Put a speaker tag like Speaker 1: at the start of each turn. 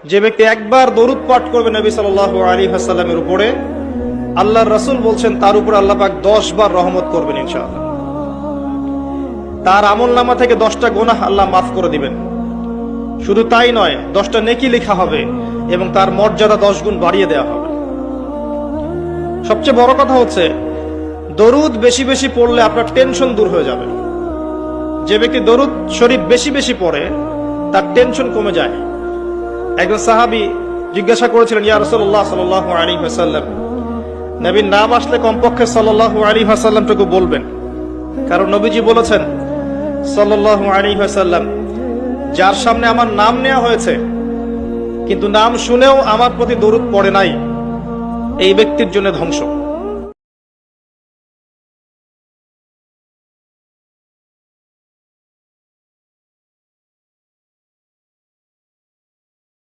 Speaker 1: যে ব্যক্তি একবার দরুদ পাঠ করবে নবী সাল্লাল্লাহু আলাইহি ওয়াসাল্লামের উপরে, আল্লাহর রাসূল বলছেন তার উপর আল্লাহ পাক 10 বার রহমত করবেন ইনশাআল্লাহ। তার আমলনামা থেকে 10টা গুনাহ আল্লাহ মাফ করে দিবেন। শুধু তাই নয়, 10টা নেকি লেখা হবে এবং তার মর্যাদা 10 গুণ বাড়িয়ে দেওয়া হবে। সবচেয়ে বড় কথা হচ্ছে, দরুদ বেশি বেশি পড়লে আপনার টেনশন দূর হয়ে যাবে। যে ব্যক্তি দরুদ শরীফ বেশি বেশি পড়ে তার টেনশন কমে যায়। একজন সাহাবী জিজ্ঞাসা করেছিলেন, ইয়া রাসূলুল্লাহ সাল্লাল্লাহু আলাইহি ওয়াসাল্লাম, নবীর নাম আসলে কমপক্ষে সাল্লাল্লাহু আলাইহি ওয়াসাল্লামটুকু বলবেন, কারণ নবীজি বলেছেন সাল্লাল্লাহু আলাইহি ওয়াসাল্লাম, যার সামনে আমার নাম নেওয়া হয়েছে কিন্তু নাম শুনেও আমার প্রতি দরুদ পড়ে নাই, এই ব্যক্তির জন্য ধ্বংস।